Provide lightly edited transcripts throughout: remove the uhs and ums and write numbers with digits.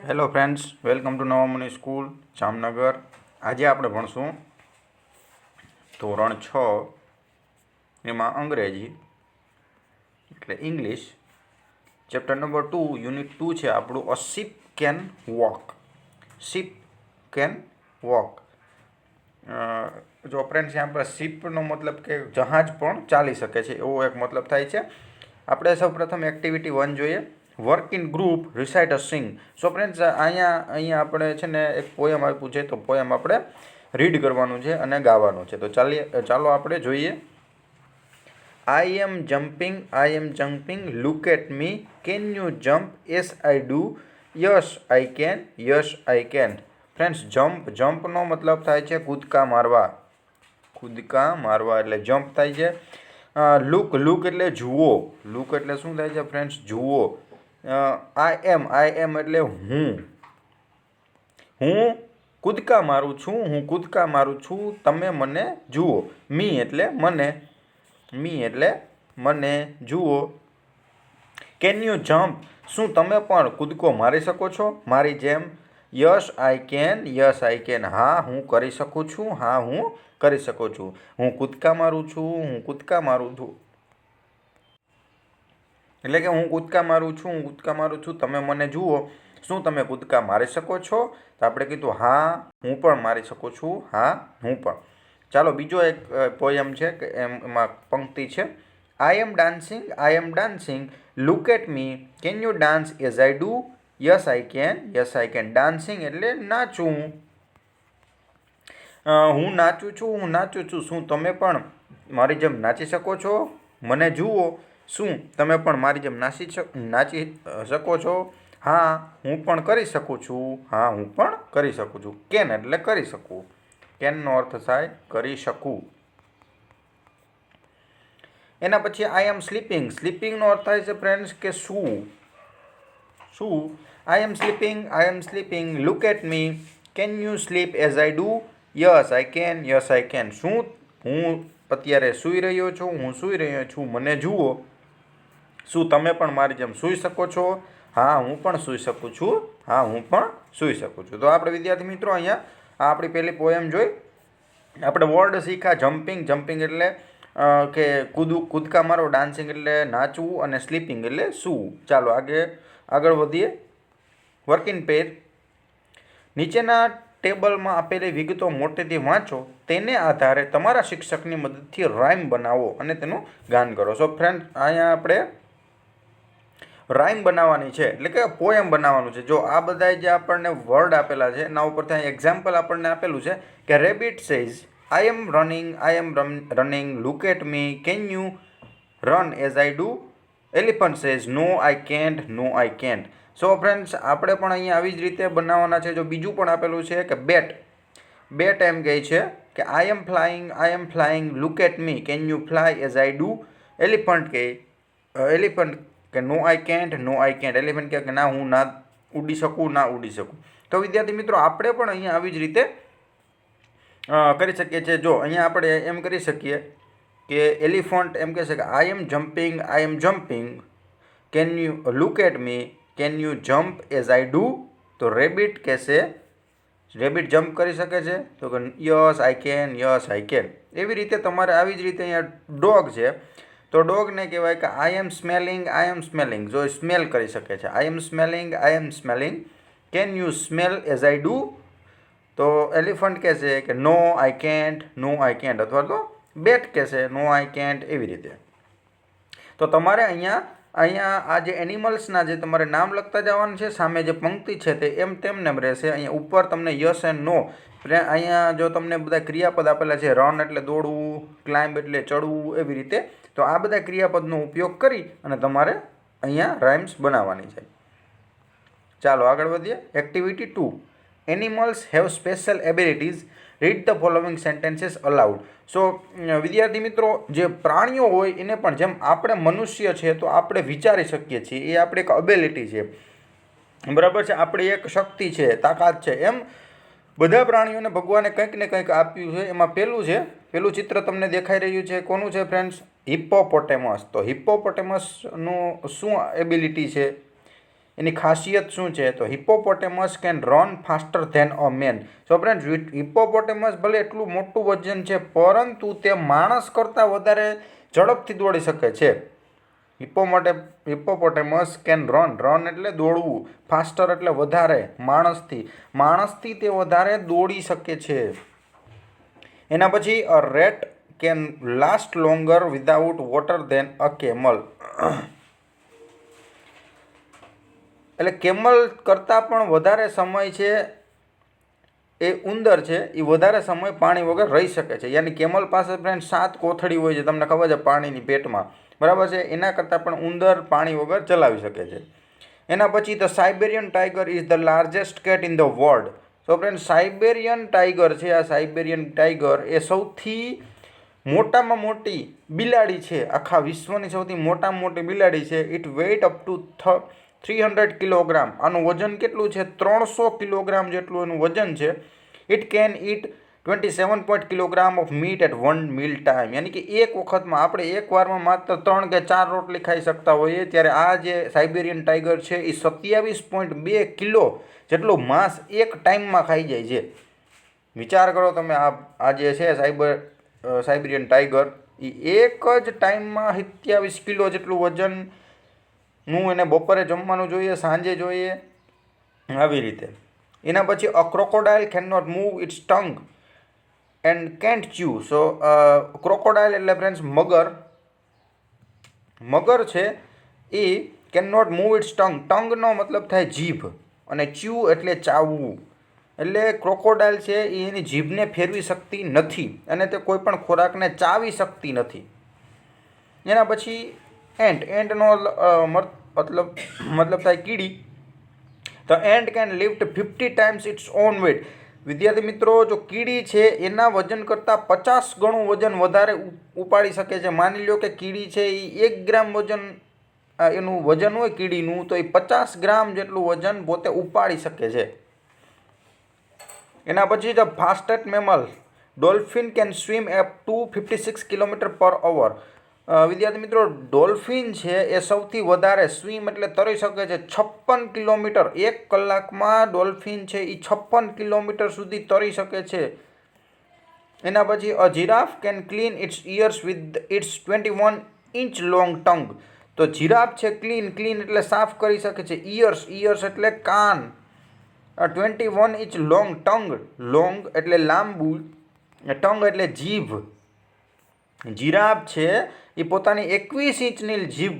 Hello friends, welcome to Navamani school Jamnagar. આજે આપણે ભણશું ધોરણ 6 એમાં અંગ્રેજી એટલે ઇંગ્લિશ, ચેપ્ટર નંબર 2, યુનિટ 2 છે આપણું. A sheep can walk. Sheep can walk. જો ફ્રેન્ડ્સ यहाँ પર શીપનો મતલબ કે જહાજ પણ ચાલી શકે છે એવો એક મતલબ થાય છે. આપણે સૌ પ્રથમ એક્ટિવિટી 1 જોઈએ. Work in group, recite a sing. So friends અહીંયા આપણે છે ને એક પોયમ આપ્યું છે, તો પોયમ આપણે રીડ કરવાનું છે અને ગાવાનું છે. તો ચાલો આપણે જોઈએ. I am jumping, look at me, can you jump? Yes I do, yes I can. Friends, જમ્પનો મતલબ થાય છે કૂદકા મારવા એટલે જમ્પ થાય છે. લુક એટલે જુઓ. લુક એટલે શું થાય છે ફ્રેન્ડ્સ? જુઓ. આઈ એમ એટલે હું કૂદકા મારું છું, તમે મને જુઓ. મી એટલે મને જુઓ. Can you jump? શું તમે પણ કૂદકો મારી શકો છો મારી જેમ? Yes I can. હા, હું કરી શકું છું. હું કૂદકા મારું છું. એટલે કે હું કૂદકા મારું છું, તમે મને જુઓ. શું તમે કૂદકા મારી શકો છો? તો આપણે કીધું હા, હું પણ મારી શકું છું. હું પણ. ચાલો, બીજો એક પોયમ છે કે એમાં પંક્તિ છે. I am dancing, look at me, can you dance as I do? Yes I can. Dancing એટલે નાચવું. હું નાચું છું. શું તમે પણ મારી જેમ નાચી શકો છો? મને જુઓ. શું તમે પણ મારી જેમ નાચી શકો છો? હા, હું પણ કરી શકું છું. કેન એટલે કરી શકું. કેનનો અર્થ થાય કરી શકું. એના પછી આઈ એમ સ્લીપિંગનો અર્થ થાય છે ફ્રેન્ડ્સ કે શું. I am sleeping, look at me, can you sleep as I do? Yes I can. શું હું અત્યારે સૂઈ રહ્યો છું? મને જુઓ. શું તમે પણ મારી જેમ સૂઈ શકો છો? હા, હું પણ સૂઈ શકું છું. તો આપણે વિદ્યાર્થી મિત્રો અહીંયા આપણી પહેલી પોયમ જોઈ. આપણે વર્ડ શીખ્યા. જમ્પિંગ એટલે કે કૂદકા મારો, ડાન્સિંગ એટલે નાચવું, અને સ્લીપિંગ એટલે સૂવું. ચાલો આગળ વધીએ. વર્ક ઇન પેર. નીચેના ટેબલમાં આપેલી વિગતો મોટેથી વાંચો. તેને આધારે તમારા શિક્ષકની મદદથી રાઇમ બનાવો અને તેનું ગાન કરો. સો ફ્રેન્ડ, અહીંયા આપણે રાઇમ બનાવવાની છે, એટલે કે પોયમ બનાવવાનું છે. જો આ બધા જે આપણને વર્ડ આપેલા છે એના ઉપરથી એક્ઝામ્પલ આપણને આપેલું છે કે rabbit says I am running, look at me, can you run as I do? Elephant says no I can't. So friends, આપણે પણ અહીંયા આવી જ રીતે બનાવવાના છે. જો બીજું પણ આપેલું છે કે બેટ એમ કહે છે કે I am flying, look at me, can you fly as I do? Elephant કે નો આઈ કેન્ટ. એલિફન્ટ કે ના, હું ના ઉડી શકું. તો વિદ્યાર્થી મિત્રો, આપણે પણ અહીંયા આવી જ રીતે કરી શકીએ છીએ. જો અહીંયા આપણે એમ કરી શકીએ કે એલિફન્ટ એમ કહેશે કે I am jumping, can you look at me, can you jump as I do? તો રેબિટ કહેશે, રેબિટ જમ્પ કરી શકે છે? તો કે યસ આઈ કેન. એવી રીતે તમારે આવી જ રીતે અહીંયા ડોગ છે, તો ડોગને કહેવાય કે આઈ એમ સ્મેલિંગ. જો સ્મેલ કરી શકે છે. I am smelling, can you smell as I do? તો એલિફન્ટ કહેશે કે નો આઈ કેન્ટ. અથવા તો બેટ કહેશે નો આઈ કેન્ટ. એવી રીતે. તો તમારે અહીંયા આ જે એનિમલ્સના જે તમારે નામ લખતા જવાનું છે. સામે જે પંક્તિ છે તે તેમને રહેશે. અહીંયા ઉપર તમને યસ એન્ડ નો. અહીંયા જો તમને બધા ક્રિયાપદ આપેલા છે, રન એટલે દોડવું, ક્લાઇમ્બ એટલે ચડવું, એવી રીતે. તો આ બધા ક્રિયાપદનો ઉપયોગ કરી અને તમારે અહીંયા રાઇમ્સ બનાવવાની છે. ચાલો આગળ વધીએ. Activity 2. Animals have special abilities. Read the following sentences aloud. So વિદ્યાર્થી મિત્રો, જે પ્રાણીઓ હોય એને પણ, જેમ આપણે મનુષ્ય છે તો આપણે વિચારી શકીએ છીએ, એ આપણી એક એબિલિટી છે, બરાબર છે, આપણી એક શક્તિ છે, તાકાત છે. એમ બધા પ્રાણીઓને ભગવાને કંઈક ને કંઈક આપ્યું છે. એમાં પેલું ચિત્ર તમને દેખાઈ રહ્યું છે, કોનું છે ફ્રેન્ડ્સ? હિપ્પોપોટેમસ. તો હિપ્પોપોટેમસનું શું એબિલિટી છે? એની ખાસિયત શું છે? તો hippopotamus can run faster than a man. So friends, hippopotamus ભલે એટલું મોટું વજન છે, પરંતુ તે માણસ કરતાં વધારે ઝડપથી દોડી શકે છે. હિપ્પોપોટેમસ કેન રન એટલે દોડવું, ફાસ્ટર એટલે વધારે, માણસથી તે વધારે દોડી શકે છે. એના પછી a rat can last longer without water than a camel. એટલે કેમલ કરતાં પણ વધારે સમય છે એ ઉંદર છે એ વધારે સમય પાણી વગર રહી શકે છે. યાની કેમલ પાસે ફ્રેન્ડ 7 કોથળી હોય છે, તમને ખબર છે, પાણીની પેટમાં, બરાબર છે. એના કરતાં પણ ઉંદર પાણી વગર ચલાવી શકે છે. એના પછી the Siberian tiger is the largest cat in the world. તો ફ્રેન્ડ, સાઇબેરિયન ટાઈગર છે, આ સાઇબેરિયન ટાઈગર એ સૌથી મોટામાં મોટી બિલાડી છે, આખા વિશ્વની સૌથી મોટામાં મોટી બિલાડી છે. It weight up to 300 kilogram. આનું વજન કેટલું છે? 300 કિલોગ્રામ જેટલું એનું વજન છે. It can eat 27 kilogram of meat at 1 meal time. યાની કે એક વખતમાં, આપણે એક વારમાં માત્ર 3 કે 4 રોટલી ખાઈ શકતા હોઈએ, ત્યારે આ જે સાઇબેરિયન ટાઈગર છે એ 27.2 કિલો જેટલું માંસ એક ટાઈમમાં ખાઈ જાય છે. વિચાર કરો તમે, આ જે છે સાઇબેરિયન ટાઈગર એ એક જ ટાઈમમાં 27 કિલો જેટલું વજનનું એને બપોરે જમવાનું જોઈએ, સાંજે જોઈએ, આવી રીતે. એના પછી a crocodile can not move its tongue and can't chew. So crocodile એટલે ફ્રેન્ડ્સ મગર છે એ કેન નોટ મૂવ ઇટ્સ ટંગનો મતલબ થાય જીભ, અને ચ્યુ એટલે ચાવવું. એટલે ક્રોકોડાઇલ છે એ એની જીભને ફેરવી શકતી નથી અને તે કોઈ પણ ખોરાકને ચાવી શકતી નથી. એના પછી એન્ટનો મતલબ થાય કીડી. The ant can lift 50 times its own weight. વિદ્યાર્થી મિત્રો, જો કીડી છે એના વજન કરતાં 50 ગણું વજન વધારે ઉપાડી શકે છે. માની લો કે કીડી છે એ 1 ગ્રામ વજન, એનું વજન હોય કીડીનું, તો એ 50 ગ્રામ જેટલું વજન પોતે ઉપાડી શકે છે. એના પછી the fastest mammal dolphin can swim up to 56 kilometre per hour. વિદ્યાર્થી મિત્રો, ડોલ્ફિન છે એ સૌથી વધારે સ્વિમ એટલે તરી શકે છે 56 કિલોમીટર. 1 કલાકમાં ડોલ્ફિન છે એ 56 કિલોમીટર સુધી તરી શકે છે. એના પછી a giraffe can clean its ears with its 21 inch long tongue. તો જીરાફ છે ક્લીન એટલે સાફ કરી શકે છે. ઇયર્સ એટલે કાન. 21 ઇંચ લોંગ લોંગ એટલે લાંબુ, ટંગ એટલે જીભ. જીરાફ છે એ પોતાની 21 ઇંચની જીભ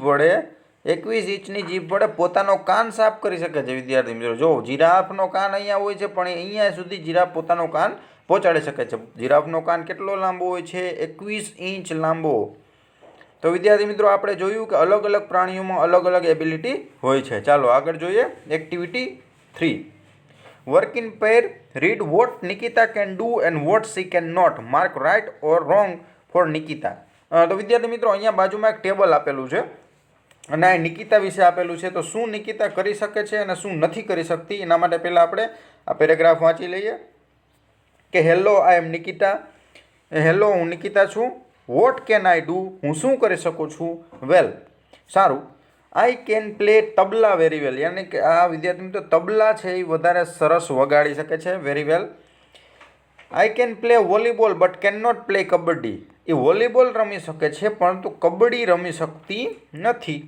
વડે પોતાનો કાન સાફ કરી શકે છે. વિદ્યાર્થી મિત્રો, જો જીરાફનો કાન અહીંયા હોય છે, પણ અહીંયા સુધી જીરાફ પોતાનો કાન પહોંચાડી શકે છે. જીરાફનો કાન કેટલો લાંબો હોય છે? 21 ઇંચ લાંબો. તો વિદ્યાર્થી મિત્રો, આપણે જોયું કે અલગ અલગ પ્રાણીઓમાં અલગ અલગ એબિલિટી હોય છે. ચાલો આગળ જોઈએ. Activity 3. Work in pair. Read what Nikita can do and what she can not. Mark right or wrong for Nikita. તો વિદ્યાર્થી મિત્રો, અહીંયા બાજુમાં એક ટેબલ આપેલું છે અને આ નિકિતા વિશે આપેલું છે. તો શું નિકિતા કરી શકે છે અને શું નથી કરી શકતી, એના માટે પહેલાં આપણે આ પેરેગ્રાફ વાંચી લઈએ કે હેલો, આઈ એમ નિકિતા. હેલો, હું નિકિતા છું. વોટ કેન આઈ ડુ, હું શું કરી શકું છું? વેલ, સારું. I can play tabla very well. યાની કે આ વિદ્યાર્થી મિત્રો તબલા છે એ વધારે સરસ વગાડી શકે છે. Very well. I can play volleyball but can not play kabaddi. એ વોલીબોલ રમી શકે છે પરંતુ કબડ્ડી રમી શકતી નથી.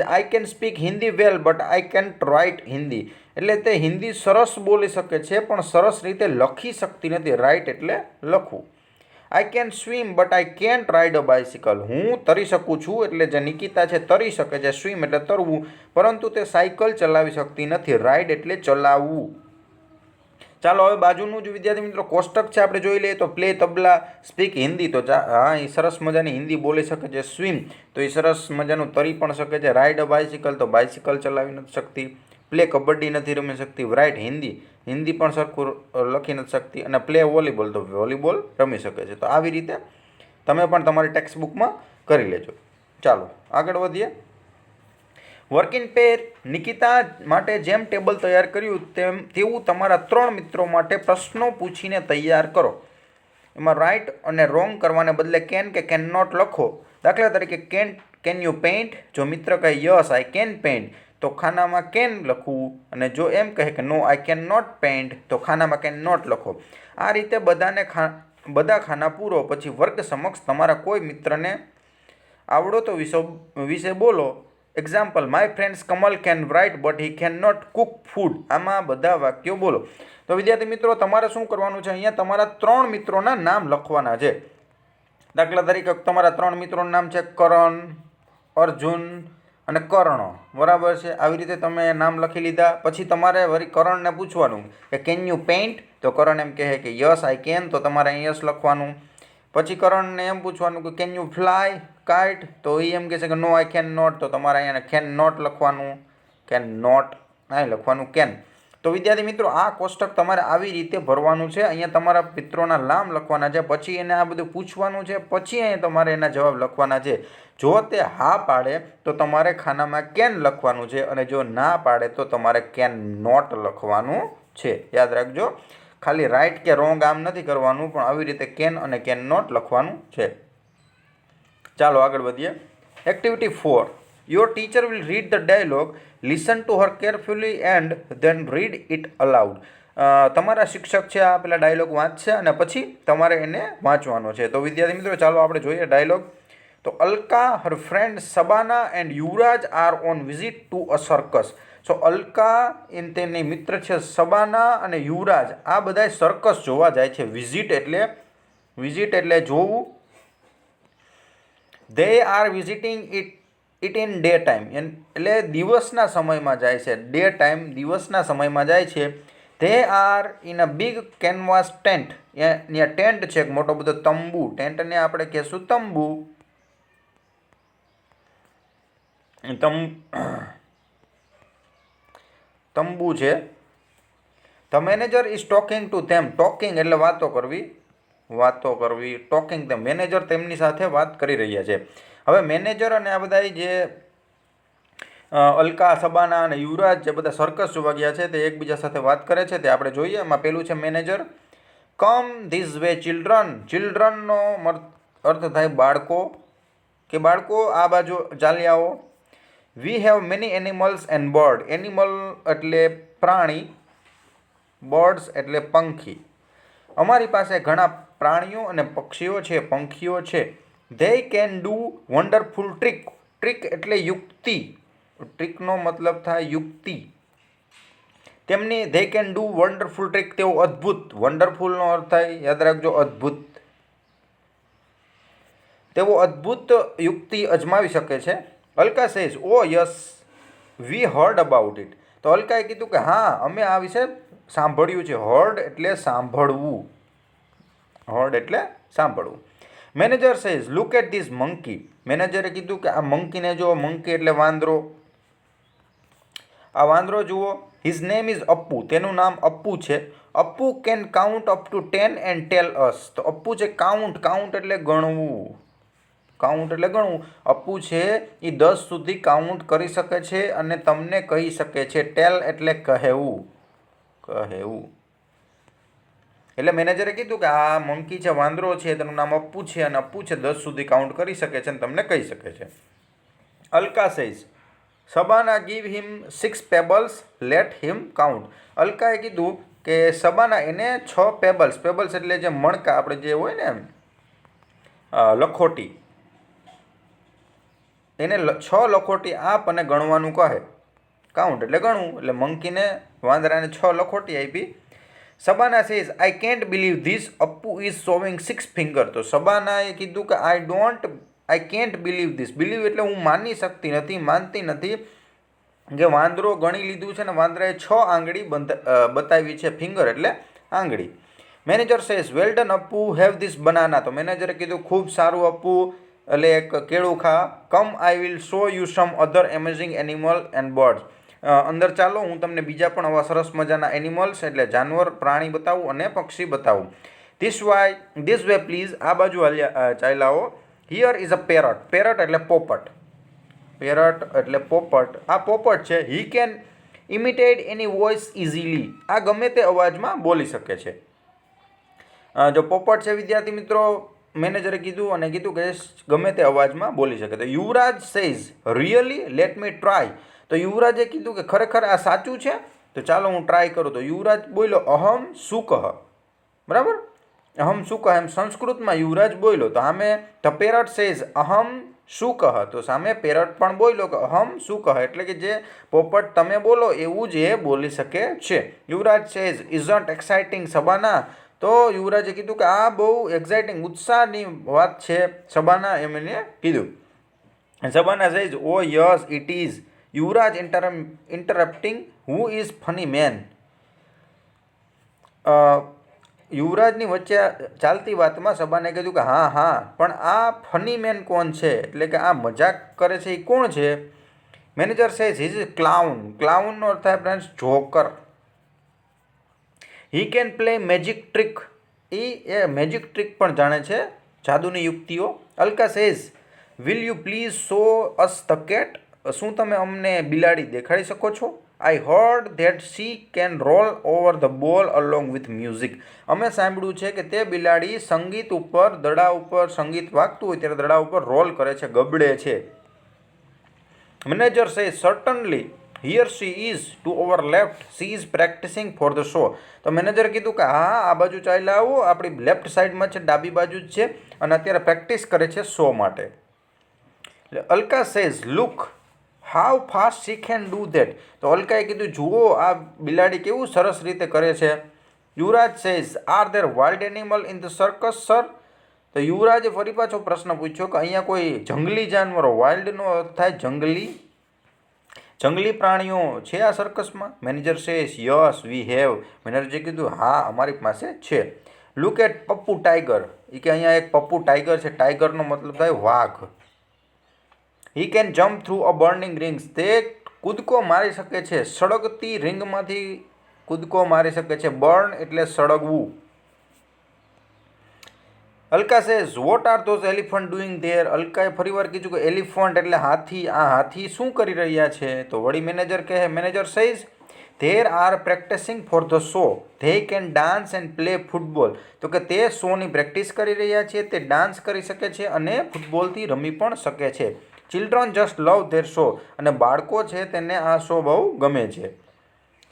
I can speak Hindi well but I can't write Hindi. એટલે તે હિન્દી સરસ બોલી શકે છે પણ સરસ રીતે લખી શકતી નથી. રાઇટ એટલે લખવું. I can swim but I can't ride a bicycle. હું તરી શકું છું, એટલે જે નિકિતા છે તરી શકે છે, સ્વિમ એટલે તરવું, પરંતુ તે સાયકલ ચલાવી શકતી નથી. રાઇડ એટલે ચલાવવું. ચાલો હવે બાજુનું જ વિદ્યાર્થી મિત્રો કોષ્ટક છે આપણે જોઈ લઈએ. તો પ્લે તબલા, સ્પીક હિન્દી, તો હા એ સરસ મજાની હિન્દી બોલી શકે છે. સ્વિમ તો એ સરસ મજાનું તરી પણ શકે છે. રાઇડ અ બાઇસિકલ તો બાઇસિકલ ચલાવી નથી શકતી. પ્લે કબડ્ડી નથી રમી શકતી. રાઇટ હિન્દી પણ સરખું લખી નથી શકતી. અને પ્લે વોલીબોલ તો વોલીબોલ રમી શકે છે. તો આવી રીતે તમે પણ તમારી ટેક્સ્ટ બુકમાં કરી લેજો. ચાલો આગળ વધીએ. વર્ક ઇન પેર. નિકિતા માટે જેમ ટેબલ તૈયાર કર્યું તેવું તમારા 3 મિત્રો માટે પ્રશ્નો પૂછીને તૈયાર કરો. એમાં રાઇટ અને રોંગ કરવાને બદલે કેન કે કેન નોટ લખો. દાખલા તરીકે કેન યુ પેઇન્ટ. જો મિત્ર કહે યસ આઈ કેન પેઇન્ટ, તો ખાનામાં કેન લખવું, અને જો એમ કહે કે no I can not paint તો ખાનામાં કેન નોટ લખો. આ રીતે બધા ખાના પૂરો. પછી વર્ગ સમક્ષ તમારા કોઈ મિત્રને આવડતો વિશે બોલો. Example, my friends Kamal can write but he can not cook food. આમાં બધા વાક્યો બોલો. તો વિદ્યાર્થી મિત્રો, તમારે શું કરવાનું છે, અહીંયા તમારા 3 મિત્રોના નામ લખવાના છે. દાખલા તરીકે તમારા 3 મિત્રોનું નામ છે કરણ, અર્જુન અને કર્ણ, બરાબર છે. આવી રીતે તમે નામ લખી લીધા. પછી તમારે વળી કરણને પૂછવાનું કે કેન યુ પેઇન્ટ, તો કરણ એમ કહે કે યસ આઈ કેન, તો તમારે અહીં યસ લખવાનું. પછી કરણને એમ પૂછવાનું કે કેન યુ ફ્લાય કાઇટ, તો એ એમ કહે છે કે નો આઈ કેન નોટ, તો તમારે અહીંયા કેન નોટ લખવાનું, કેન નોટ અહીં લખવાનું કેન. તો વિદ્યાર્થી મિત્રો, આ કોષ્ટક તમારે આવી રીતે ભરવાનું છે. અહીંયા તમારા મિત્રોના નામ લખવાના છે, પછી એને આ બધું પૂછવાનું છે, પછી અહીંયા તમારે એના જવાબ લખવાના છે. જો તે હા પાડે તો તમારે ખાનામાં કેન લખવાનું છે, અને જો ના પાડે તો તમારે કેન નોટ લખવાનું છે. યાદ રાખજો, ખાલી રાઈટ કે રોંગ આમ નથી કરવાનું, પણ આવી રીતે કેન અને કેન નોટ લખવાનું છે. ચાલો આગળ વધીએ. Activity 4. Your teacher will read the dialogue, listen to her carefully and then read it allowed. તમારા શિક્ષક છે આ પેલા ડાયલોગ વાંચશે અને પછી તમારે એને વાંચવાનો છે. તો વિદ્યાર્થી મિત્રો, ચાલો આપણે જોઈએ ડાયલોગ. તો Alka, her friend Sabana and Yuvraj are on visit to a circus. So Alka તેની મિત્ર છે સબાના અને યુવરાજ, આ બધા સર્કસ જોવા જાય છે. વિઝિટ એટલે જોવું. they are visiting it in day time, એટલે દિવસના સમયમાં જાય છે. ડે ટાઈમ, દિવસના સમયમાં જાય છે. they are in a big canvas tent, ત્યાં ટેન્ટ છે, એક મોટો બધો તંબુ. ટેન્ટને આપણે કહેશું તંબુ. તંબુ છે. The manager is talking to them. Talking એટલે વાતો કરવી. ટોકિંગ ધ મેનેજર તેમની સાથે વાત કરી રહ્યા છે. હવે મેનેજર અને આ બધા જે અલકા, સબાના અને યુવરાજ જે બધા સર્કસ જોવા ગયા છે તે એકબીજા સાથે વાત કરે છે, તે આપણે જોઈએ. એમાં પેલું છે manager. Come this way children. ચિલ્ડ્રનનો અર્થ થાય બાળકો, કે બાળકો આ બાજુ ચાલી આવો. We have many animals and bird. Animal એટલે પ્રાણી, બર્ડ્સ એટલે પંખી. અમારી પાસે ઘણા પ્રાણીઓ અને પક્ષીઓ છે, પંખીઓ છે. They can do wonderful trick. Trick એટલે યુક્તિ. ટ્રીકનો મતલબ થાય યુક્તિ. They can do wonderful trick, તેઓ અદ્ભુત. વન્ડરફુલનો અર્થ થાય, યાદ રાખજો, અદ્ભુત. તેઓ અદ્ભુત યુક્તિ અજમાવી શકે છે. Alka says, oh yes we hard about it. તો અલકાએ કીધું કે હા, અમે આ વિશે સાંભળ્યું છે. હર્ડ એટલે સાંભળવું. Manager says, look at this monkey. મેનેજરે કીધું કે આ મંકીને જુઓ. મંકી એટલે વાંદરો. આ વાંદરો જુઓ. His name is Appu. તેનું નામ અપ્પુ છે. Appu can count up to 10 and tell us. તો અપ્પુ છે કાઉન્ટ. કાઉન્ટ એટલે ગણવું. અપ્પુ છે એ 10 સુધી કાઉન્ટ કરી શકે છે અને તમને કહી શકે છે. ટેલ એટલે કહેવું. એટલે મેનેજરે કીધું કે આ મંકી છે, વાંદરો છે, તેનું નામ અપ્પુ છે, અને અપ્પુ છે 10 સુધી કાઉન્ટ કરી શકે છે અને તમને કહી શકે છે. Alka says, Sabana give him 6 pebbles, let him count. અલકાએ કીધું કે સબાના એને 6 પેબલ્સ. પેબલ્સ એટલે જે મણકા આપણે જે હોય ને લખોટી, એને 6 લખોટી આપ અને ગણવાનું કહે. કાઉન્ટ એટલે ગણવું. એટલે મંકીને, વાંદરાને 6 લખોટી આપી. Sabana says, I can't believe this Appu is showing 6 finger. તો સબાનાએ કીધું કે I can't believe this. Believe એટલે હું માની શકતી નથી, માનતી નથી કે વાંદરો ગણી લીધું છે ને વાંદરાએ 6 આંગળી બતાવી છે. ફિંગર એટલે આંગળી. Manager says, well done Appu, have this banana. તો મેનેજરે કીધું ખૂબ સારું અપ્પુ, એટલે એક કેળું ખા. Come I will show you some other amazing animal and birds. અંદર ચાલો, હું તમને બીજા પણ આવા સરસ મજાના એનિમલ્સ એટલે જાનવર, પ્રાણી બતાવું અને પક્ષી બતાવું. This way please. આ બાજુ ચાલ્યાઓ. Here is a parrot. Parrot એટલે પોપટ. આ પોપટ છે. He can imitate any voice easily. આ ગમે તે અવાજમાં બોલી શકે છે. જો પોપટ છે વિદ્યાર્થી મિત્રો, મેનેજરે કીધું અને કીધું કે ગમે તે અવાજમાં બોલી શકે. તો Yuvraj says, really, let me try. તો યુવરાજે કીધું કે ખરેખર આ સાચું છે? તો ચાલો હું ટ્રાય કરું. તો યુવરાજ બોલ્યો અહમ સુકહ. બરાબર, અહમ સુકહ એમ સંસ્કૃતમાં યુવરાજ બોલ્યો. તો સામે ધ પેરટ સેઝ અહમ સુકહ. તો સામે પેરટ પણ બોલ્યો કે અહમ સુકહ, એટલે કે જે પોપટ તમે બોલો એવું જ એ બોલી શકે છે. Yuvraj says isn't exciting Sabana. તો યુવરાજે કીધું કે આ બહુ એક્સાઇટિંગ ઉત્સાહની વાત છે સબાના, એમ એને કીધું. Sabana says oh yes it is. Yuvraj interrupting who is funny man. યુવરાજની વચ્ચે ચાલતી વાતમાં સબાને કીધું કે હા હા, પણ આ ફની મેન કોણ છે, એટલે કે આ મજાક કરે છે એ કોણ છે? Manager says he is clown. ક્લાઉનનો અર્થ થાય friends joker. He can play magic trick. એ મેજિક ટ્રીક પણ જાણે છે, જાદુની યુક્તિઓ. Alka says will you please show us the cat. શું તમે અમને બિલાડી દેખાડી શકો છો? I heard that she can roll over the ball along with music. અમે સાંભળ્યું છે કે તે બિલાડી સંગીત ઉપર, દડા ઉપર સંગીત વાગતું હોય ત્યારે દડા ઉપર રોલ કરે છે, ગબડે છે. Manager say certainly here she is to our left she is practicing for the show. તો મેનેજર કીધું કે હા આ બાજુ ચાલ્યા આવો, આપણી લેફ્ટ સાઈડમાં છે, ડાબી બાજુ જ છે, અને અત્યારે પ્રેક્ટિસ કરે છે શો માટે. Alka says look how fast she can do that. તો અલકાએ કીધું જુઓ આ બિલાડી કેવું સરસ રીતે કરે છે. Yuvraj says are there wild animal in the circus sir. તો યુવરાજે ફરી પાછો પ્રશ્ન પૂછ્યો કે અહીંયા કોઈ જંગલી જાનવરો, વાઇલ્ડનો અર્થ થાય જંગલી પ્રાણીઓ છે આ સર્કસમાં? Manager says yes we have. મેનેજરે કીધું હા અમારી પાસે છે. Look at Pappu tiger. એ કે અહીંયા એક પપ્પુ ટાઈગર છે. ટાઈગરનો મતલબ થાય વાઘ. He can jump through a burning rings. તે કૂદકો મારી શકે છે, સળગતી રિંગમાંથી કૂદકો મારી શકે છે. બર્ન એટલે સળગવું. Alka says what are those elephant doing there. અલકાએ ફરીવાર કીધું કે એલિફન્ટ એટલે હાથી, આ હાથી શું કરી રહ્યા છે? તો વળી મેનેજર કહે, manager says there R practising for the show they can dance and play football. તો કે તે શોની પ્રેક્ટિસ કરી રહ્યા છે, તે ડાન્સ કરી શકે છે અને ફૂટબોલથી રમી પણ શકે છે. Children just love their show. અને બાળકો છે તેને આ શો બહુ ગમે છે.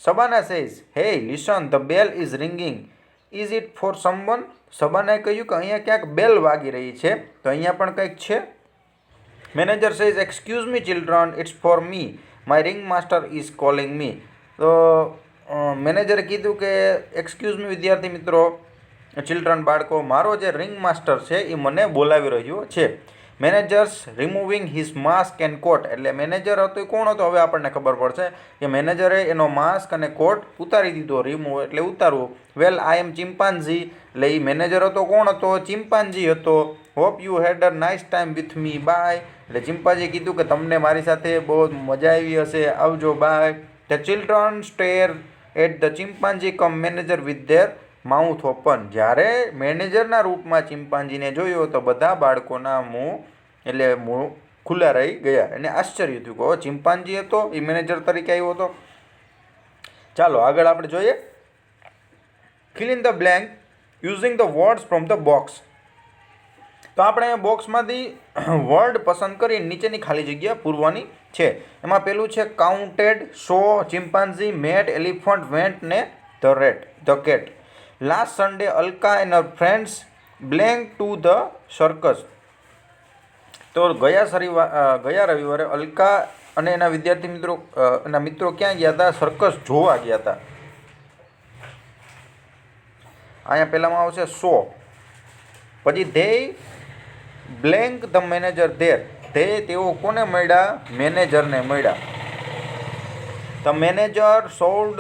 Sabana says hey listen the bell is ringing is it for someone. સબાનાએ કહ્યું કે અહીંયા ક્યાંક બેલ વાગી રહી છે, તો અહીંયા પણ કંઈક છે. Manager says excuse me children it's for me my ring master is calling me. તો મેનેજરે કીધું કે એક્સક્યુઝ મી વિદ્યાર્થી મિત્રો, ચિલ્ડ્રન બાળકો, મારો જે રિંગ માસ્ટર છે એ મને બોલાવી રહ્યો છે. Manager's removing his mask and coat. એટલે મેનેજર હતો એ કોણ હતો હવે આપણને ખબર પડશે કે મેનેજરે એનો માસ્ક અને કોટ ઉતારી દીધો. રિમૂવ એટલે ઉતારવું. વેલ આઈ એમ ચિમ્પાન્ઝી. એટલે એ મેનેજર હતો કોણ હતો? ચિમ્પાન્ઝી હતો. Hope you had a nice time with me bye. એટલે ચિમ્પાન્ઝીએ કીધું કે તમને મારી સાથે બહુ મજા આવી હશે, આવજો bye. The children stare at the chimpanzee come manager with their mouth open. જ્યારે મેનેજરના રૂપમાં ચિમ્પાન્ઝીને જોયો તો બધા બાળકોના મોં ખુલ્લા રહી ગયા. એને આશ્ચર્ય થયું કે ચિમ્પાન્ઝી હતો એ મેનેજર તરીકે આવ્યો હતો. ચાલો આગળ આપણે જોઈએ. Fill in the blank using the words from the box. તો આપણે બોક્સમાંથી વર્ડ પસંદ કરી નીચેની ખાલી જગ્યા પૂરવાની છે. એમાં પેલું છે કાઉન્ટેડ, સો, ચિમ્પાન્ઝી, મેટ, એલિફન્ટ, વેન્ટ ને the cat. Last Sunday Alka and her friends blank to the circus. તો ગયા રવિવારે અલકા અને એના વિદ્યાર્થી મિત્રો ક્યાં ગયા હતા? સર્કસ જોવા ગયા હતા. અહીંયા પહેલામાં આવશે સો. પછી they blank the manager there. તેઓ કોને મળ્યા? મેનેજરને મળ્યા. The manager showed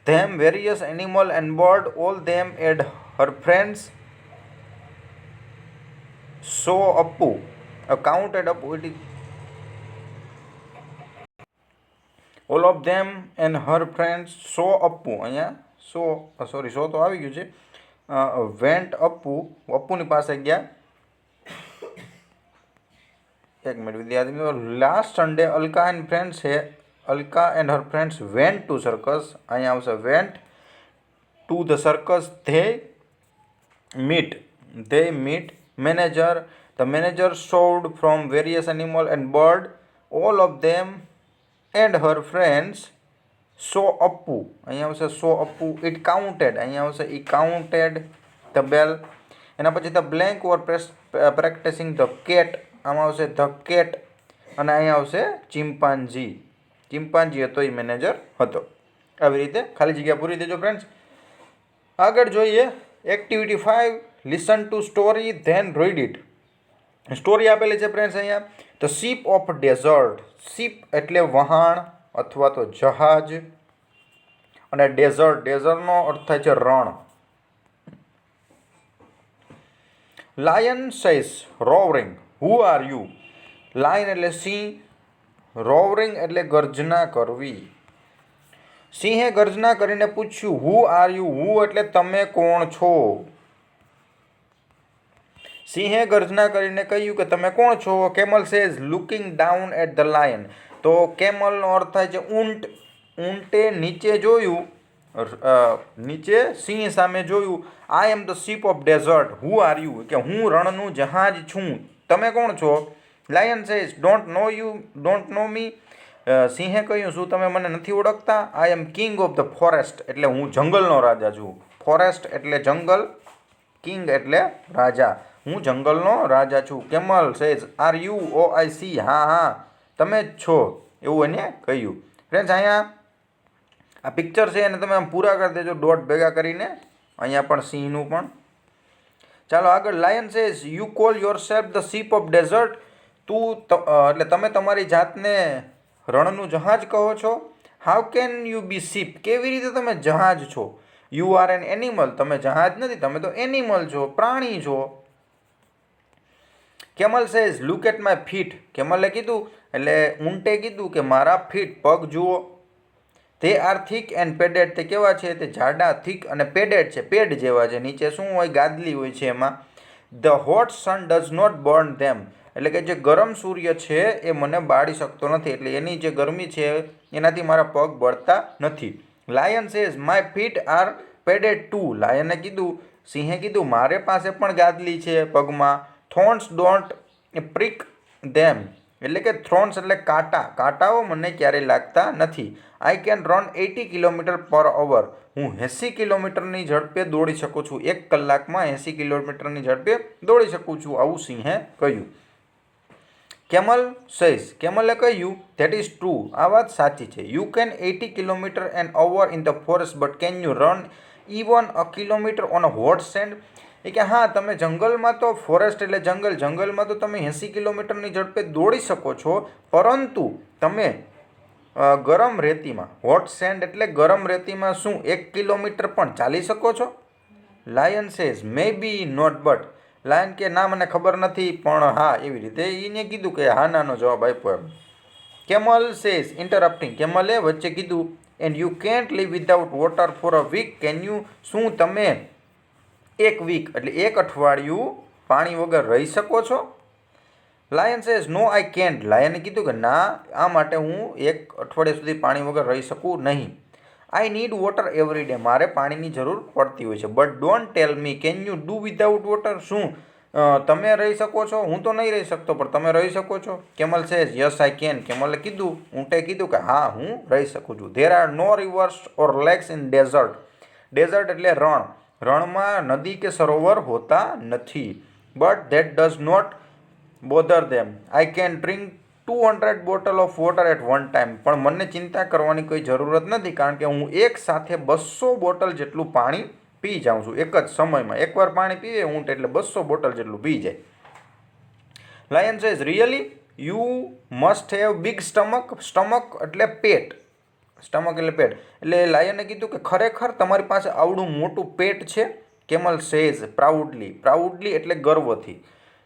them various animal and bird all them add her friends saw Appu counted Appu it is all of them and her friends saw Appu. અહીંયા સો તો આવી ગયું છે. વેન્ટ અપ્પુની પાસે ગયા. એક મિનિટ વિદ્યાર્થી મિત્રો. Last Sunday Alka and her friends went to circus. અહીંયા આવશે went to the circus. They meet manager. The manager showed from various animal and bird all of them and her friends saw Appu, અહીંયા આવશે સો Appu. It counted, અહીંયા આવશે ઈ counted the bell. એના પછી the blank or practising the cat, આમાં આવશે the cat. અને અહીંયા આવશે ચિમ્પાન્જી. ચિમ્પાન્જી હતો એ મેનેજર હતો. આવી રીતે ખાલી જગ્યા પૂરી દેજો ફ્રેન્ડ્સ. આગળ જોઈએ activity 5, listen to story than read it. Story આપેલી છે ફ્રેન્ડ્સ અહીંયા. The ship of dessert. Ship એટલે વહાણ અથવા તો જહાજ, અને ડેઝર્ટ, ડેઝર્ટનો અર્થ થાય છે રણ. Lion says roaring, who are you. Lion એટલે સિંહ, રોવરિંગ એટલે ગર્જના કરવી. સિંહે ગર્જના કરીને પૂછ્યું હુ આર યુ. હુ એટલે તમે કોણ છો. સિંહે ગર્જના કરીને કહ્યું કે તમે કોણ છો. Camel says looking down at the lion. તો કેમલનો અર્થ થાય છે ઊંટ. ઊંટે નીચે જોયું, નીચે સિંહ સામે જોયું. I am the ship of desert, who are you. કે હું રણનું જહાજ છું, તમે કોણ છો. Lion says don't know you, don't know me. સિંહે કહ્યું શું તમે મને નથી ઓળખતા. I am king of the forest, એટલે હું જંગલનો રાજા છું. ફોરેસ્ટ એટલે જંગલ, કિંગ એટલે રાજા. હું જંગલનો રાજા છું. Camel says are you, oh I see. હા હા તમે જ છો, એવું એને કહ્યું. ફ્રેન્ડ્સ અહીંયા આ પિક્ચર છે એને તમે આમ પૂરા કરી દેજો ડોટ ભેગા કરીને. અહીંયા પણ સિંહનું પણ. ચાલો આગળ. Lion says you call yourself the ship of desert. તું એટલે તમે તમારી જાતને રણનું જહાજ કહો છો. How can you be ship. કેવી રીતે તમે જહાજ છો. You are an animal. તમે જહાજ નથી, તમે તો એનિમલ છો, પ્રાણી છો. Camel says look at my feet. કેમલે કીધું એટલે ઊંટે કીધું કે મારા ફીટ, પગ જુઓ. તે આર થીક એન્ડ પેડેડ. તે કેવા છે. તે જાડા, થીક અને પેડેડ છે, પેડ જેવા છે. નીચે શું હોય, ગાદલી હોય છે એમાં. The hot sun does not burn them. એટલે કે જે ગરમ સૂર્ય છે એ મને બાળી શકતો નથી. એટલે એની જે ગરમી છે એનાથી મારા પગ બળતા નથી. Lion says my feet are padded too. લાયને કીધું, સિંહે કીધું મારે પાસે પણ ગાદલી છે પગમાં. Thorns don't prick them. એટલે કે થ્રોન્સ એટલે કાંટા, કાંટાઓ મને ક્યારેય લાગતા નથી. I can run 80 kilometre per અવર. હું 80 કિલોમીટરની ઝડપે દોડી શકું છું. 1 કલાકમાં 80 કિલોમીટરની ઝડપે દોડી શકું છું, આવું સિંહે કહ્યું. Camel says. કેમલે કહ્યું ધેટ ઇઝ ટ્રુ. આ વાત સાચી છે. You can 80 kilometre an hour in the forest but can you run even a kilometre on a hot sand. એ કે હા તમે જંગલમાં તો, ફોરેસ્ટ એટલે જંગલ, જંગલમાં તો તમે 80 કિલોમીટરની ઝડપે દોડી શકો છો, પરંતુ તમે ગરમ રેતીમાં, હોટ સેન્ડ એટલે ગરમ રેતીમાં શું 1 કિલોમીટર પણ ચાલી શકો છો. Lion says may be not but. Lion કે ના મને ખબર નથી પણ હા, એવી રીતે એને કીધું કે હા નાનો જવાબ આપ્યો એમ. Camel says interrupting. કેમલે વચ્ચે કીધું and you can't live without water for a week. Can you. શું તમે 1 વીક એટલે 1 અઠવાડિયું પાણી વગર રહી શકો છો. Lion says no I cantt. લાયને કીધું કે ના, આ માટે હું 1 અઠવાડિયા સુધી પાણી વગર રહી શકું નહીં. I need water every day. મારે પાણીની જરૂર પડતી હોય છે. But don't tell me can you do without water. શું તમે રહી શકો છો. હું તો નહીં રહી શકતો પણ તમે રહી શકો છો. Camel says yes I can. કેમલે કીધું, ઊંટે કીધું કે હા હું રહી શકું છું. There are no rivers or lakes in desert. Desert એટલે રણ. રણમાં નદી કે સરોવર હોતા નથી. But that does not bother them. I can drink 200 bottle of water at one time. પણ મને ચિંતા કરવાની કોઈ જરૂરત નથી, કારણ કે હું એક સાથે 200 બોટલ જેટલું પાણી પી જાઉં છું એક જ સમયમાં. એકવાર પાણી પીવે ઊંટ એટલે 200 બોટલ જેટલું પી જાય. Lion says really you must have big stomach. Stomach એટલે પેટ, સ્ટમક એટલે પેટ. એટલે લાયને કીધું કે ખરેખર તમારી પાસે આવડું મોટું પેટ છે. Camel says proudly. પ્રાઉડલી એટલે ગર્વથી.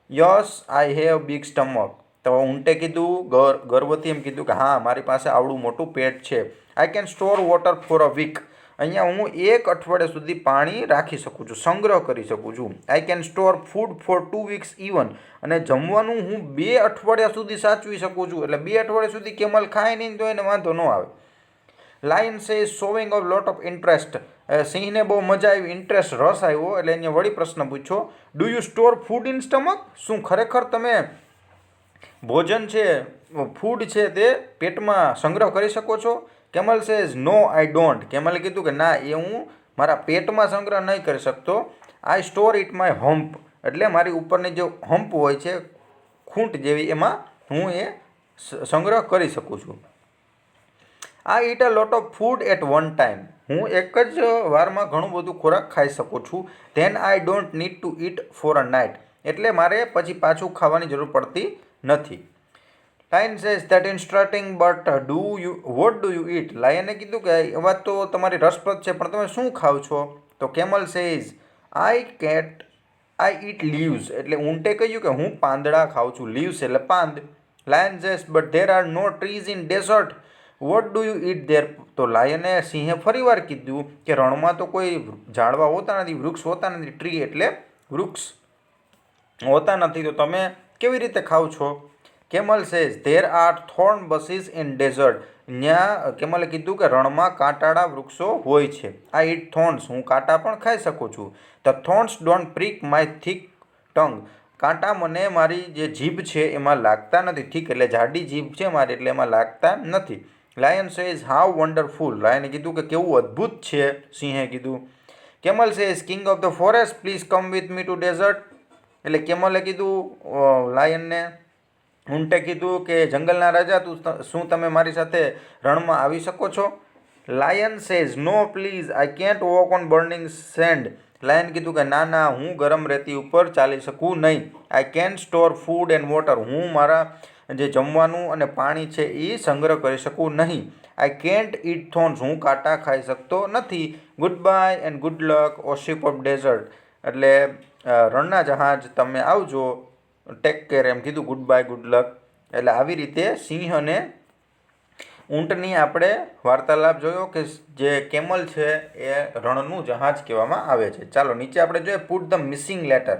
Yes I have big stomach. તો ઊંટે કીધું ગર્વથી એમ કીધું કે હા મારી પાસે આવડું મોટું પેટ છે. I can store water for a week. અહીંયા હું 1 અઠવાડિયા સુધી પાણી રાખી શકું છું, સંગ્રહ કરી શકું છું. I can store food for 2 weeks even. અને જમવાનું હું 2 અઠવાડિયા સુધી સાચવી શકું છું. એટલે 2 અઠવાડિયા સુધી કેમલ ખાય નહીં તો એને વાંધો ન આવે. Lion says showing of lot of interest. સિંહને બહુ મજા આવી, ઇન્ટરેસ્ટ, રસ આવ્યો. એટલે એને વળી પ્રશ્ન પૂછ્યો do you store food in stomach. શું ખરેખર તમે ભોજન છે ફૂડ છે તે પેટમાં સંગ્રહ કરી શકો છો? Camel says no I don't. કેમલે કીધું કે ના, એ હું મારા પેટમાં સંગ્રહ નહીં કરી શકતો. આઈ સ્ટોર ઇટ માય હમ્પ. એટલે મારી ઉપરની જે હમ્પ હોય છે, ખૂંટ જેવી, એમાં હું એ સંગ્રહ કરી શકું છું. I eat a lot of food at one time. હું એક જ વારમાં ઘણું બધું ખોરાક ખાઈ શકું છું. Then I don't need to eat for a night. એટલે મારે પછી પાછું ખાવાની જરૂર પડતી નથી. Lion says that interesting but what do you eat. લાયને કીધું કે એ વાત તો તમારી રસપ્રદ છે, પણ તમે શું ખાવ છો? તો camel says I eat leaves. એટલે ઊંટે કહ્યું કે હું પાંદડા ખાઉં છું. લીવ્સ એટલે પાંદ. Lion says but there are no trees in desert. What do you eat there. તો લાયને સિંહે ફરીવાર કીધું કે રણમાં તો કોઈ ઝાડવા હોતા નથી, વૃક્ષ હોતા નથી. ટ્રી એટલે વૃક્ષ હોતા નથી, તો તમે કેવી રીતે ખાવ છો? Camel says there are thorn bushes in desert. ત્યાં કેમલે કીધું કે રણમાં કાંટાળા વૃક્ષો હોય છે. આ ઈટ થોર્ન્સ. હું કાંટા પણ ખાઈ શકું છું. The thorns don't prick my thick tongue. કાંટા મને મારી જે જીભ છે એમાં લાગતા નથી. ઠીક એટલે જાડી જીભ છે મારી, એટલે એમાં લાગતા નથી. Lion says how wonderful. લાયને કીધું કે કેવું અદ્ભુત છે. સિંહે કીધું. Camel says king of the forest please come with me to desert. એટલે કેમલે કીધું લાયનને, ઊંટે કીધું કે જંગલના રાજા, શું તમે મારી સાથે રણમાં આવી શકો છો? Lion says no please I can't walk on burning sand. Lion કીધું કે ના ના, હું ગરમ રેતી ઉપર ચાલી શકું નહીં. આઈ can store food and water. હું મારા જે જમવાનું અને પાણી છે એ સંગ્રહ કરી શકું નહીં. I can't eat thorns. હું કાંટા ખાઈ શકતો નથી. Good bye and good luck O ship of desert. એટલે રણના જહાજ, તમે આવજો, ટેક કેર, એમ કીધું. Good bye, good luck. એટલે આવી રીતે સિંહ અને ઊંટની આપણે વાર્તાલાપ જોયો કે જે કેમલ છે એ રણનું જહાજ કહેવામાં આવે છે. ચાલો નીચે આપણે જોઈએ પુટ ધ મિસિંગ લેટર.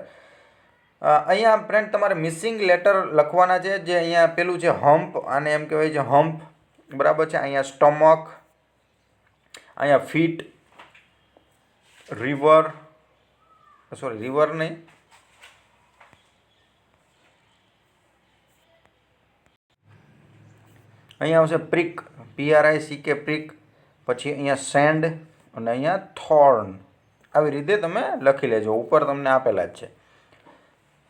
અહીંયા ફ્રેન્ડ તમારે મિસિંગ લેટર લખવાના છે. જે અહીંયા પેલું છે હમ્પ, આને એમ કહેવાય છે હમ્પ, બરાબર છે. અહીંયા સ્ટમક, અહીંયા ફીટ, રિવર, રિવર નહીં, અહીંયા આવશે પ્રિક, PRICK પ્રિક. પછી અહીંયા સેન્ડ અને અહીંયા થોર્ન. આવી રીતે તમે લખી લેજો, ઉપર તમને આપેલા જ છે.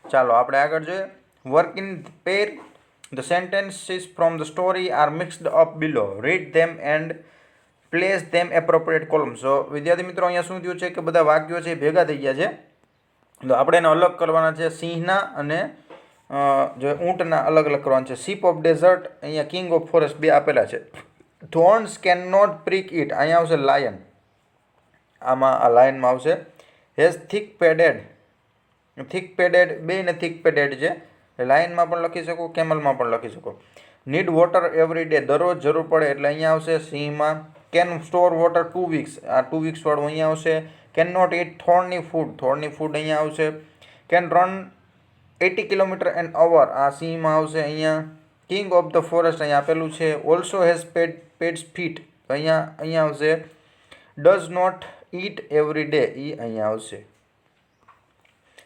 ચાલો આપણે આગળ જોઈએ. Work in pair. The sentences from the story are mixed up below. Read them and place them appropriate column. So વિદ્યાર્થી મિત્રો, અહીંયા શું થયું છે કે બધા વાક્યો છે એ ભેગા થઈ ગયા છે. તો આપણે એને અલગ કરવાના છે. સિંહના અને જે ઊંટના અલગ અલગ કરવાના છે. શીપ ઓફ ડેઝર્ટ, અહીંયા કિંગ ઓફ ફોરેસ્ટ બે આપેલા છે. Thorns can not prick it, અહીંયા આવશે લાયન. આમાં આ લાયનમાં આવશે. Has thick padded. Thick padded, બેયને થિક પેડેડ છે. લાયનમાં પણ લખી શકો, કેમલમાં પણ લખી શકો. નીડ વોટર એવરી ડે, દરરોજ જરૂર પડે, એટલે અહીંયા આવશે સિંહમાં. કેન સ્ટોર વોટર 2 વીક્સ, આ 2 વીક્સ વાળું અહીંયા આવશે. કેન નોટ ઇટ થોર્નની ફૂડ, થોર્નની ફૂડ અહીંયા આવશે. Can run 80 kilometre an hour, આ સિંહમાં આવશે અહીંયા. કિંગ ઓફ ધ ફોરેસ્ટ અહીંયા આપેલું છે. ઓલ્સો હેઝ પેડ્સ ફીટ, તો અહીંયા આવશે. Does not eat every day, એ અહીંયા આવશે.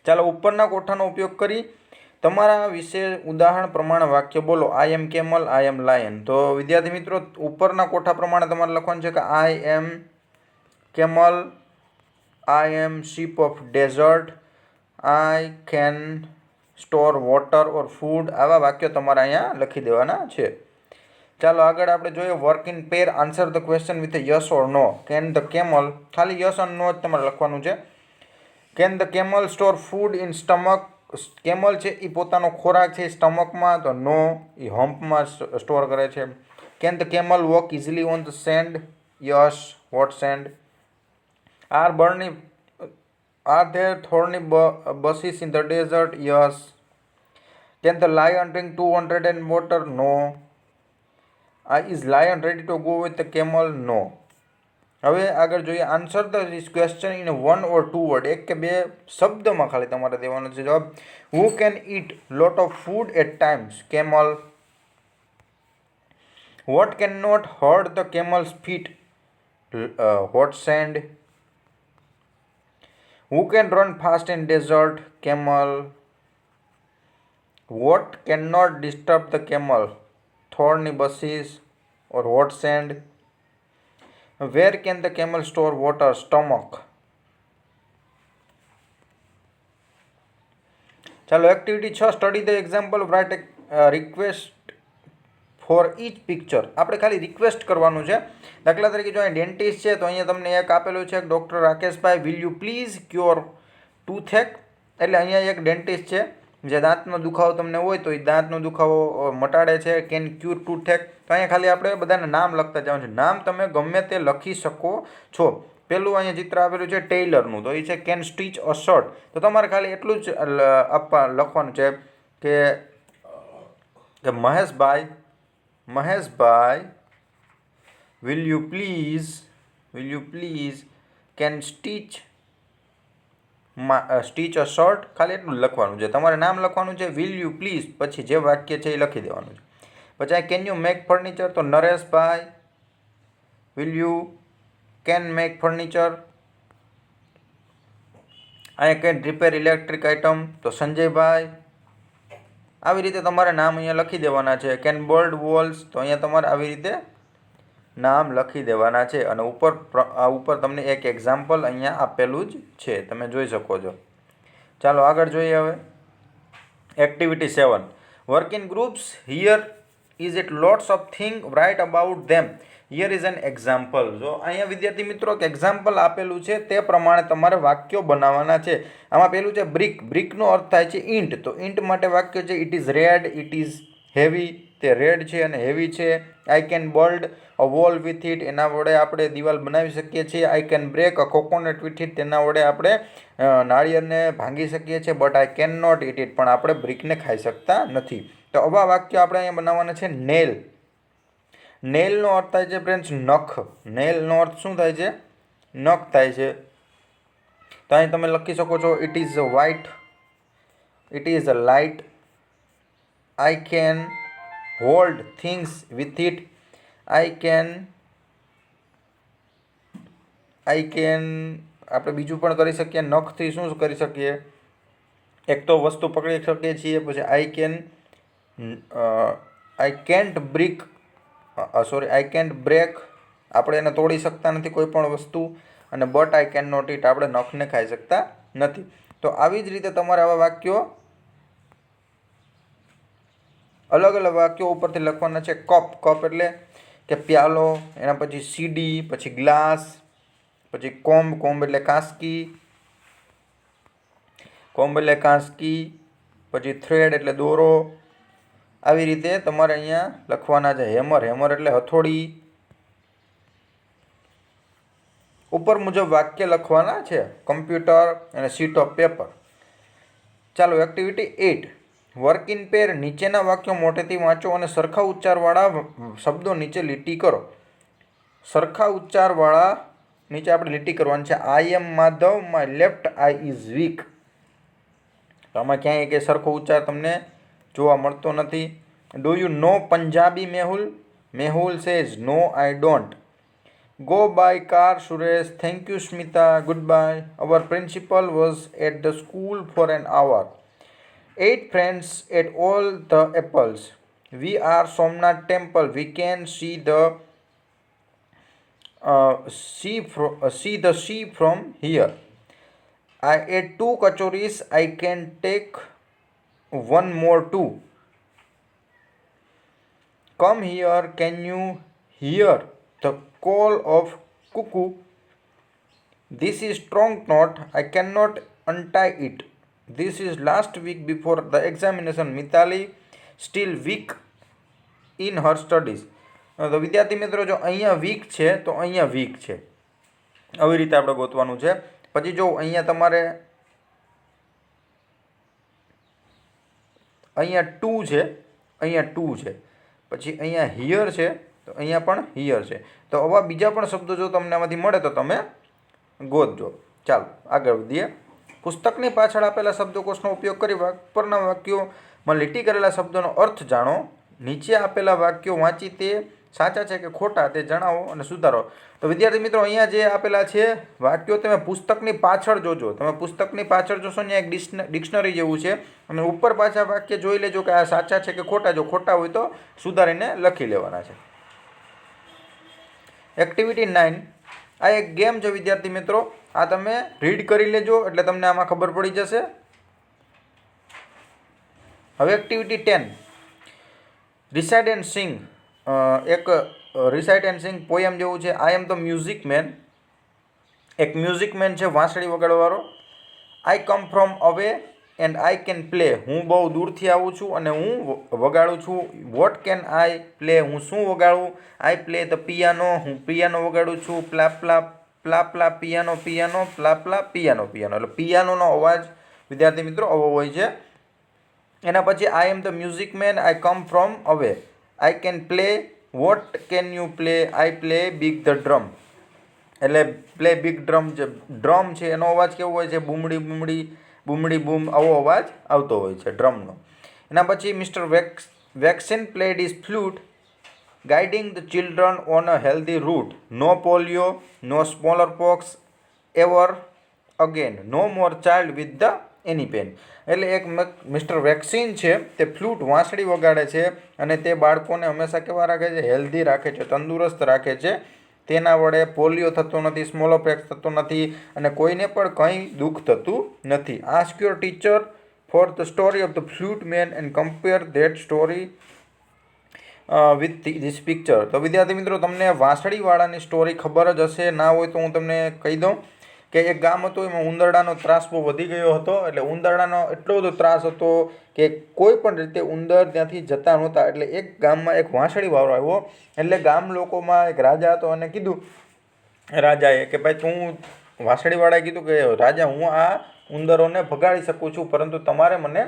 ચાલો ઉપરના કોઠાનો ઉપયોગ કરી તમારા વિશે ઉદાહરણ પ્રમાણે વાક્ય બોલો. આઈ am camel, I M lion. તો વિદ્યાર્થી મિત્રો, ઉપરના કોઠા પ્રમાણે તમારે લખવાનું છે કે I am camel, I am ship of desert, I can store water or food. આવા વાક્યો તમારે અહીંયા લખી દેવાના છે. ચાલો આગળ આપણે જોઈએ work in pair. Answer the question with yes or no. Can the camel, ખાલી યસ અને નો જ તમારે લખવાનું છે. Can the camel store food in stomach. Camel છે એ પોતાનો ખોરાક છે સ્ટમકમાં, તો નો, એ હમ્પમાં સ્ટોર કરે છે. Can the camel walk easily on the sand. Yes. What sand. Are there thorny bushes in the desert? Yes. Can the lion drink 200 and water? No. Is lion ready to go with the camel? No. હવે આગળ જોઈએ. Answer the question in 1 or 2 word, એક કે બે શબ્દમાં ખાલી તમારે દેવાનો છે જવાબ. Who can eat lot of food at times? Camel. What can not hurt the camel's feet? Hot sand. Who can run fast in desert? Camel. What cannot disturb the camel? થોરની bushes or hot sand. Where can the camel store water? Stomach. ચાલો activity 6, study the example, write request for each picture. આપણે ખાલી request કરવાનું છે. દાખલા તરીકે જો અહીં ડેન્ટિસ્ટ છે તો અહીંયા તમને એક આપેલું છે, doctor Rakeshbhai will you please cure toothache. એટલે અહીંયા એક ડેન્ટિસ્ટ છે જે દાંતનો દુખાવો તમને હોય તો એ દાંતનો દુખાવો મટાડે છે. Can cure toothache. તો અહીંયા ખાલી આપણે બધાના નામ લખતા જવાનું છે. નામ તમે ગમે તે લખી શકો છો. પેલું અહીંયા ચિત્ર આપેલું છે ટેલરનું, તો એ છે કેન સ્ટીચ અ શર્ટ. તો તમારે ખાલી એટલું જ લખવાનું છે કે Maheshbhai will you please can stitch a shirt. ખાલી એટલું લખવાનું છે. તમારે નામ લખવાનું છે, વિલ યુ પ્લીઝ, પછી જે વાક્ય છે એ લખી દેવાનું છે. પછી આ કેન યુ મેક ફર્નિચર, તો Nareshbhai will you can make furniture. અહીંયા કેન રિપેર ઇલેક્ટ્રિક આઇટમ, તો સંજયભાઈ. આવી રીતે તમારે નામ અહીંયા લખી દેવાના છે. કેન બોલ્ડ વોલ્સ, તો અહીંયા તમારે આવી રીતે નામ લખી દેવાના છે. અને ઉપર તમને એક એક્ઝામ્પલ અહીંયા આપેલું જ છે, તમે જોઈ શકો છો. ચાલો આગળ જોઈએ હવે. Activity 7, work in groups. Here is it lots of thing, write about them. Here is an example. જો અહીંયા વિદ્યાર્થી મિત્રો એક એક્ઝામ્પલ આપેલું છે, તે પ્રમાણે તમારે વાક્યો બનાવવાના છે. આમાં પેલું છે બ્રિક. બ્રિકનો અર્થ થાય છે ઈંટ. તો ઈંટ માટે વાક્ય છે it is red, it is heavy. તે રેડ છે અને હેવી છે. I can build a wall with it. એના વડે આપણે દિવાલ બનાવી શકીએ છીએ. I can break a coconut with it. તેના વડે આપણે નાળિયેરને ભાંગી શકીએ છીએ. But I can not eat it. પણ આપણે બ્રિકને ખાઈ શકતા નથી. તો આવા વાક્યો આપણે અહીંયા બનાવવાના છે. નેલ. નેલનો અર્થ થાય છે ફ્રેન્ડ્સ નખ. નેલનો અર્થ શું થાય છે? નખ થાય છે. તો અહીં તમે લખી શકો છો it is white, it is light. I can hold things with it. I can આપણે બીજું પણ કરી શકીએ. નખથી શું કરી શકીએ? એક તો વસ્તુ પકડી શકીએ છીએ. પછી આઈ કેન્ટ બ્રેક. આપણે એને તોડી શકતા નથી કોઈ પણ વસ્તુ. અને but I can not eat. આપણે નખને ખાઈ શકતા નથી. તો આવી જ રીતે તમારે આવા વાક્યો અલગ અલગ વાક્યો ઉપરથી લખવાના છે. કપ. કપ એટલે કે પ્યાલો. એના પછી સીડી, પછી ગ્લાસ, પછી કોમ્બ. કોમ્બ એટલે કાંસકી. પછી થ્રેડ એટલે દોરો. આવી રીતે તમારે અહીંયા લખવાના છે. હેમર. હેમર એટલે હથોડી. ઉપર મુજબ વાક્ય લખવાના છે. કમ્પ્યુટર અને શીટ ઓફ પેપર. ચાલો એક્ટિવિટી 8, વર્ક ઇન પેર. નીચેના વાક્યો મોટેથી વાંચો અને સરખા ઉચ્ચારવાળા શબ્દો નીચે લીટી કરો. સરખા ઉચ્ચારવાળા નીચે આપણે લીટી કરવાની છે. I am Madhav, my left eye is weak. તો આમાં ક્યાંય કે સરખો ઉચ્ચાર તમને જોવા મળતો નથી. Do you know Punjabi Mehul? Mehul says no I don't. Go by car Suresh. Thank you Smita. Good bye. Our principal was at the school for an hour. 8 friends ate all the apples. We are Somnath temple. We can see the sea from here. I ate 2 kachoris. I can take one more too. Come here. Can you hear the call of cuckoo? This is strong knot. I cannot untie it. This is last week before the examination. Mitali still weak in her studies. તો વિદ્યાર્થી મિત્રો જો અહીંયા week છે તો અહીંયા week છે. આવી રીતે આપણે ગોતવાનું છે. પછી જો અહીંયા તમારે અહીંયા 2 છે, અહીંયા 2 છે. પછી અહીંયા હિયર છે તો અહીંયા પણ હિયર છે. તો આવા બીજા પણ શબ્દો જો તમને આમાંથી મળે તો તમે ગોતજો. ચાલો આગળ વધીએ. પુસ્તકની પાછળ આપેલા શબ્દકોશનો ઉપયોગ કરી ઉપરના વાક્યોમાં લીટી કરેલા શબ્દોનો અર્થ જાણો. નીચે આપેલા વાક્યો વાંચી તે સાચા છે કે ખોટા તે જણાવો અને સુધારો. તો વિદ્યાર્થી મિત્રો અહીંયા જે આપેલા છે વાક્યો તમે પુસ્તકની પાછળ જોજો. તમે પુસ્તકની પાછળ જોશો ને એક ડિક્શનરી જેવું છે અને ઉપર પાછા વાક્ય જોઈ લેજો કે આ સાચા છે કે ખોટા. જો ખોટા હોય તો સુધારીને લખી લેવાના છે. એક્ટિવિટી 9 આ એક ગેમ છે વિદ્યાર્થી મિત્રો. આ તમે રીડ કરી લેજો એટલે તમને આમાં ખબર પડી જશે. હવે એક્ટિવિટી 10 રિસાઇટ એન્ડ સિંગ. એક રિસાઇટ એન્ડ સિંગ પોયમ જેવું છે. I am the music man. એક મ્યુઝિક મેન છે વાંસળી વગાડવાવાળો. I come from away and I can play. હું બહુ દૂરથી આવું છું અને હું વગાડું છું. What can I play. હું શું વગાડું. I play the piano. હું પિયાનો વગાડું છું. પ્લા પ્લા પ્લા પ્લા પિયાનો પિયાનો પ્લા પ્લા પિયાનો પિયાનો. એટલે પિયાનોનો અવાજ વિદ્યાર્થી મિત્રો આવો હોય છે. એના પછી I am the music man. I come from away. I can play. What can you play. I play big the drum. એટલે પ્લે બિગ ડ્રમ. જે ડ્રમ છે એનો અવાજ કેવો હોય છે. બૂમડી બૂમડી બૂમડી બૂમ આવો અવાજ આવતો હોય છે ડ્રમનો. એના પછી mister vaccine played is flute guiding the children on a healthy route. No polio, no smaller pox ever again. No more child with the any pain. એટલે એક મિસ્ટર વેક્સિન છે તે ફ્લૂટ વાંસળી વગાડે છે અને તે બાળકોને હંમેશા કેવા રાખે છે. હેલ્ધી રાખે છે, તંદુરસ્ત રાખે છે. તેના વડે પોલિયો થતો નથી, સ્મોલોપોક્સ થતો નથી અને કોઈને પણ કંઈ દુઃખ થતું નથી. Ask your teacher for the story of the flute man and compare that story with this picture. તો વિદ્યાર્થી મિત્રો તમને વાંસળીવાળાની સ્ટોરી ખબર જ હશે. ના હોય તો હું તમને કહી દઉં કે એક ગામ હતું એમાં ઉંદરડાનો ત્રાસ બહુ વધી ગયો હતો. એટલે ઉંદરડાનો એટલો બધો ત્રાસ હતો કે કોઈ પણ રીતે ઉંદર ત્યાંથી જતા નહોતા. એટલે એક ગામમાં એક વાંસળીવાળો આવ્યો. એટલે ગામ લોકોમાં એક રાજા હતો અને કીધું રાજાએ કે ભાઈ તું વાંસળીવાળાએ કીધું કે રાજા હું આ ઉંદરોને ભગાડી શકું છું પરંતુ તમારે મને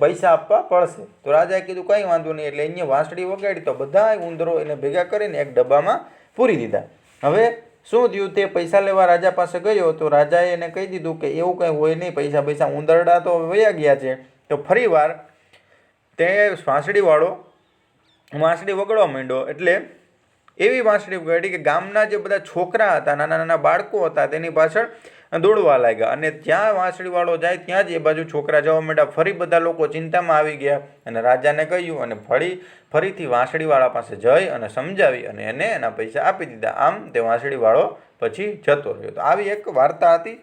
પૈસા આપવા પડશે. તો રાજાએ કીધું કંઈ વાંધો નહીં. એટલે અહીંયા વાંસળી વગાડી તો બધા ઉંદરો એને ભેગા કરીને એક ડબ્બામાં પૂરી દીધા. હવે શું થયું, તે પૈસા લેવા રાજા પાસે ગયો તો રાજાએ એને કહી દીધું કે એવું કંઈ હોય નહીં, પૈસા ઉંદરડા તો વયા ગયા છે. તો ફરી વાર તે વાંસળીવાળો વાંસળી વગાડવા માંડ્યો. એટલે એવી વાંસળી વગાડી કે ગામના જે બધા છોકરા હતા, નાના નાના બાળકો હતા, તેની પાછળ દોડવા લાગ્યા અને જ્યાં વાંસળીવાળો જાય ત્યાં જ એ બાજુ છોકરા જવા માંડ્યા. ફરી બધા લોકો ચિંતામાં આવી ગયા અને રાજાને કહ્યું અને ફરીથી વાંસળીવાળા પાસે જઈ અને સમજાવી અને એને એના પૈસા આપી દીધા. આમ તે વાંસળીવાળો પછી જતો રહ્યો. તો આવી એક વાર્તા હતી.